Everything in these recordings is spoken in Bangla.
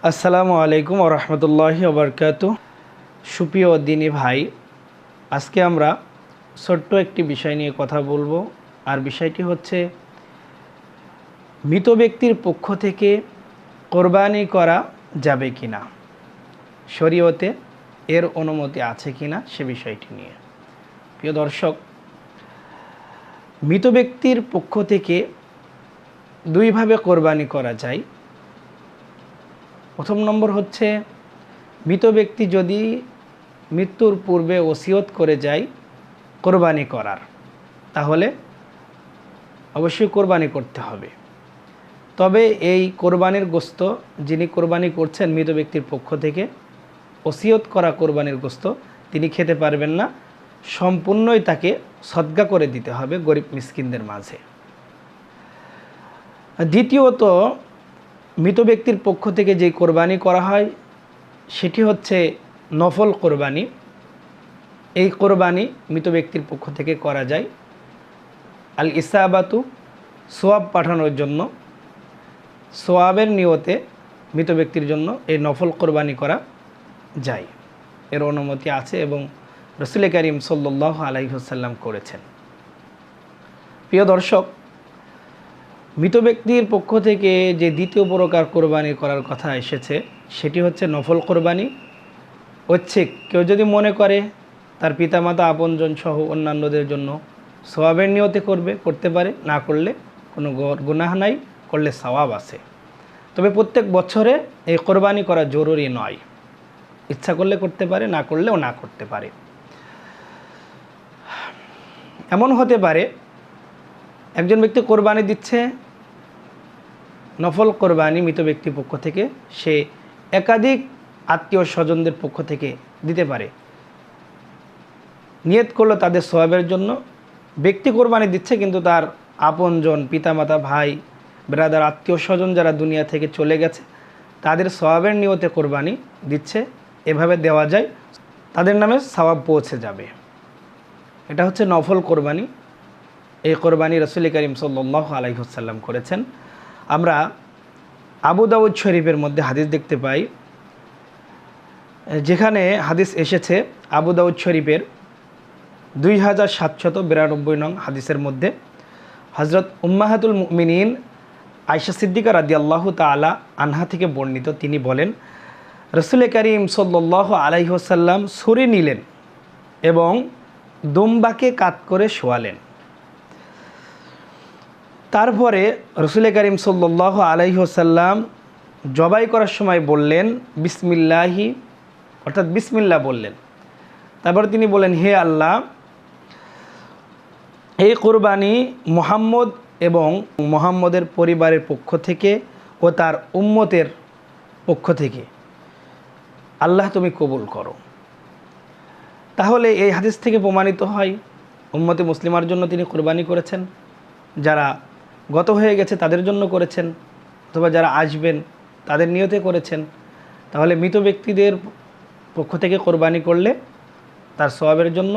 আসসালামু আলাইকুম ওয়া রাহমাতুল্লাহি ওয়া বারাকাতুহু। সুপ্রিয় দিনী ভাই, আজকে আমরা ছোট্ট একটি বিষয় নিয়ে কথা বলবো। আর বিষয়টি হচ্ছে মৃত ব্যক্তির পক্ষ থেকে কোরবানি করা যাবে কিনা, শরীয়তে এর অনুমতি আছে কিনা সে বিষয়টি নিয়ে। প্রিয় দর্শক, মৃত ব্যক্তির পক্ষ থেকে দুইভাবে কোরবানি করা যায়। প্রথম নম্বর হচ্ছে, মৃত ব্যক্তি যদি মৃত্যুর পূর্বে ওসিয়ত করে যায় কোরবানি করার, তাহলে অবশ্যই কোরবানি করতে হবে। তবে এই কোরবানির গোশত যিনি কোরবানি করছেন মৃত ব্যক্তির পক্ষ থেকে, ওসিয়ত করা কোরবানির গোশত তিনি খেতে পারবেন না, সম্পূর্ণই তাকে সদকা করে দিতে হবে গরিব মিসকিনদের মাঝে। দ্বিতীয়ত, মৃত ব্যক্তির পক্ষ থেকে যে কোরবানি করা হয় সেটি হচ্ছে নফল কোরবানি। এই কোরবানি মৃত ব্যক্তির পক্ষ থেকে করা যায় আল ইসাবাতু, সোয়াব পাঠানোর জন্য, সোয়াবের নিয়তে মৃত ব্যক্তির জন্য এই নফল কোরবানি করা যায়। এর অনুমতি আছে এবং রাসূল করিম সাল্লাল্লাহু আলাইহি ওয়াসাল্লাম করেছেন। প্রিয় দর্শক, মৃত ব্যক্তির পক্ষ থেকে যে দ্বিতীয় প্রকার কোরবানি করার কথা এসেছে সেটি হচ্ছে নফল কোরবানি। হচ্ছে কেউ যদি মনে করে তার পিতামাতা আপনজন সহ অন্যান্যদের জন্য সওয়াবের নিয়তে করতে পারে, না করলে কোনো গুনাহ নাই, করলে সওয়াব আছে। তবে প্রত্যেক বছরে এই কোরবানি করা জরুরি নয়, ইচ্ছা করলে করতে পারে, না করলেও না করতে পারে। এমন হতে পারে একজন ব্যক্তি কোরবানি দিচ্ছে, নফল কোরবানি মৃত ব্যক্তির পক্ষ থেকে, সে একাধিক আত্মীয় স্বজনদের পক্ষ থেকে দিতে পারে। নিয়ত করলো তাদের সওয়াবের জন্য। ব্যক্তি কোরবানি দিচ্ছে কিন্তু তার আপনজন, পিতামাতা, ভাই, ব্রাদার, আত্মীয় স্বজন যারা দুনিয়া থেকে চলে গেছে তাদের সওয়াবের নিয়তে কোরবানি দিচ্ছে। এভাবে দেওয়া যায়, তাদের নামে সওয়াব পৌঁছে যাবে। এটা হচ্ছে নফল কোরবানি। এই কোরবানি রাসূল করিম সাল্লাল্লাহু আলাইহি ওয়াসাল্লাম করেছেন। আমরা আবু দাউদ শরীফের মধ্যে হাদিস দেখতে পাই, যেখানে হাদিস এসেছে আবু দাউদ শরীফের 2792 নং হাদিসের মধ্যে হযরত উম্মাহাতুল মুমিনিন আয়েশা সিদ্দিকা রাদিয়াল্লাহু তাআলা আনহা থেকে বর্ণিত। তিনি বলেন, রাসূল করিম সাল্লাল্লাহু আলাইহি ওয়াসাল্লাম ছুরি নিলেন এবং দুম্বাকে কাত করে শোয়ালেন। তারপরে রাসূল করিম সাল্লাল্লাহু আলাইহি ওয়াসাল্লাম জবাই করার সময় বললেন বিসমিল্লাহি, অর্থাৎ বিসমিল্লাহ বললেন। তারপর তিনি বলেন, হে আল্লাহ, এই কোরবানি মুহাম্মদ এবং মুহাম্মদের পরিবারের পক্ষ থেকে ও তার উম্মতের পক্ষ থেকে আল্লাহ তুমি কবুল করো। তাহলে এই হাদিস থেকে প্রমাণিত হয় উম্মতে মুসলিমার জন্য তিনি কোরবানি করেছেন, যারা গত হয়ে গেছে তাদের জন্য করেছেন, অথবা যারা আসবেন তাদের নিয়তে করেছেন। তাহলে মৃত ব্যক্তিদের পক্ষ থেকে কোরবানি করলে তার সওয়াবের জন্য,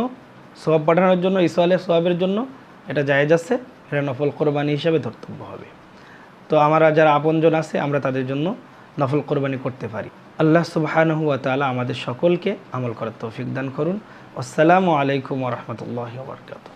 সওয়াব পাঠানোর জন্য, ইসওয়ালের সওয়াবের জন্য এটা জায়েজ আছে। এটা নফল কোরবানি হিসাবে ধর্তব্য হবে। তো আমরা যারা আপনজন আছে আমরা তাদের জন্য নফল কোরবানি করতে পারি। আল্লাহ সুবহানাহু ওয়া তাআলা আমাদের সকলকে আমল করার তৌফিক দান করুন। আসসালামু আলাইকুম ওয়া রাহমাতুল্লাহি ওয়া বারাকাতুহু।